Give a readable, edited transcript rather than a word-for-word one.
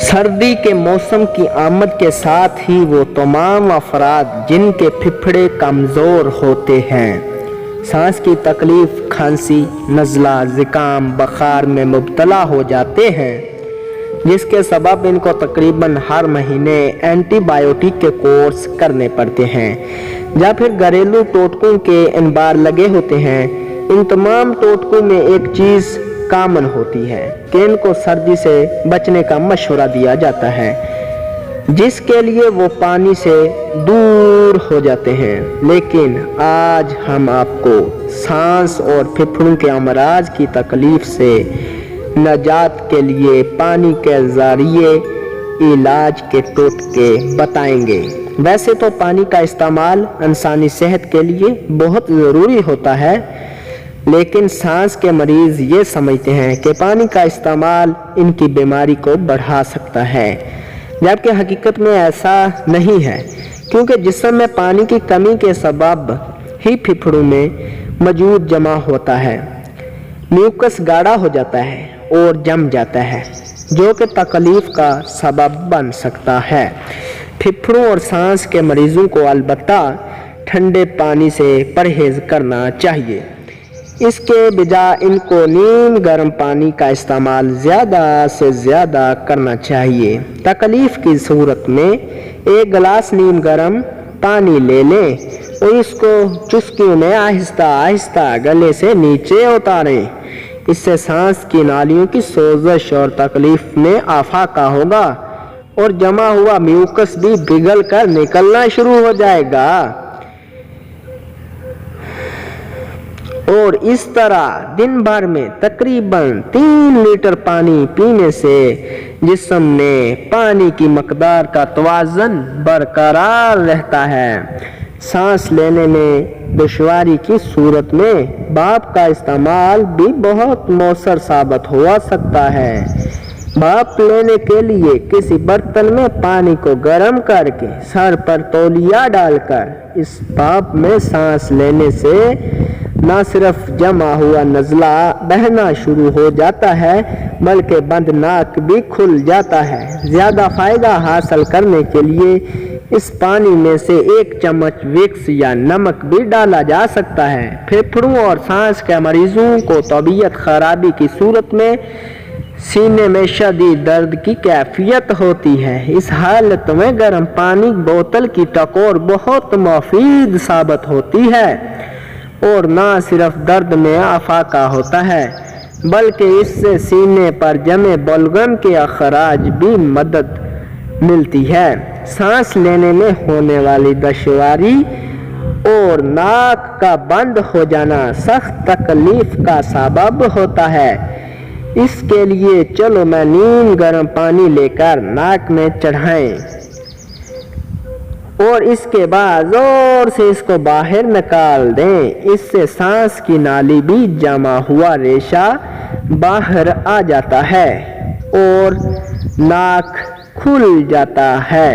سردی کے موسم کی آمد کے ساتھ ہی وہ تمام افراد جن کے پھپھڑے کمزور ہوتے ہیں، سانس کی تکلیف، کھانسی، نزلہ، زکام، بخار میں مبتلا ہو جاتے ہیں، جس کے سبب ان کو تقریباً ہر مہینے اینٹی بایوٹک کے کورس کرنے پڑتے ہیں، یا پھر گھریلو ٹوٹکوں کے انبار لگے ہوتے ہیں۔ ان تمام ٹوٹکوں میں ایک چیز کامن ہوتی ہے کہ ان کو سردی سے بچنے کا مشورہ دیا جاتا ہے، جس کے لیے وہ پانی سے دور ہو جاتے ہیں۔ لیکن آج ہم آپ کو سانس اور پھیپھڑوں کے امراض کی تکلیف سے نجات کے لیے پانی کے ذریعے علاج کے ٹوٹکے بتائیں گے۔ ویسے تو پانی کا استعمال انسانی صحت کے لیے بہت ضروری ہوتا ہے، لیکن سانس کے مریض یہ سمجھتے ہیں کہ پانی کا استعمال ان کی بیماری کو بڑھا سکتا ہے، جبکہ حقیقت میں ایسا نہیں ہے، کیونکہ جسم میں پانی کی کمی کے سبب ہی پھیپھڑوں میں موجود جمع ہوتا ہے، میوکس گاڑھا ہو جاتا ہے اور جم جاتا ہے، جو کہ تکلیف کا سبب بن سکتا ہے۔ پھیپھڑوں اور سانس کے مریضوں کو البتہ ٹھنڈے پانی سے پرہیز کرنا چاہیے، اس کے بجائے ان کو نیم گرم پانی کا استعمال زیادہ سے زیادہ کرنا چاہیے۔ تکلیف کی صورت میں ایک گلاس نیم گرم پانی لے لیں اور اس کو چسکیوں میں آہستہ آہستہ گلے سے نیچے اتاریں۔ اس سے سانس کی نالیوں کی سوزش اور تکلیف میں افاقہ ہوگا اور جمع ہوا میوکس بھی پگھل کر نکلنا شروع ہو جائے گا، اور اس طرح دن بھر میں تقریباً 3 لیٹر پانی پینے سے جسم میں پانی کی مقدار کا توازن برقرار رہتا ہے۔ سانس لینے میں دشواری کی صورت میں بھاپ کا استعمال بھی بہت مؤثر ثابت ہو سکتا ہے۔ بھاپ لینے کے لیے کسی برتن میں پانی کو گرم کر کے سر پر تولیہ ڈال کر اس بھاپ میں سانس لینے سے نہ صرف جمع ہوا نزلہ بہنا شروع ہو جاتا ہے بلکہ بند ناک بھی کھل جاتا ہے۔ زیادہ فائدہ حاصل کرنے کے لیے اس پانی میں سے 1 چمچ وکس یا نمک بھی ڈالا جا سکتا ہے۔ پھیپھڑوں اور سانس کے مریضوں کو طبیعت خرابی کی صورت میں سینے میں شدید درد کی کیفیت ہوتی ہے۔ اس حالت میں گرم پانی بوتل کی ٹکور بہت مفید ثابت ہوتی ہے، اور نہ صرف درد میں افاقہ ہوتا ہے بلکہ اس سے سینے پر جمے بلغم کے اخراج بھی مدد ملتی ہے۔ سانس لینے میں ہونے والی دشواری اور ناک کا بند ہو جانا سخت تکلیف کا سبب ہوتا ہے۔ اس کے لیے چلو میں نیم گرم پانی لے کر ناک میں چڑھائیں اور اس کے بعد زور سے اس کو باہر نکال دیں۔ اس سے سانس کی نالی بھی جمع ہوا ریشہ باہر آ جاتا ہے اور ناک کھل جاتا ہے۔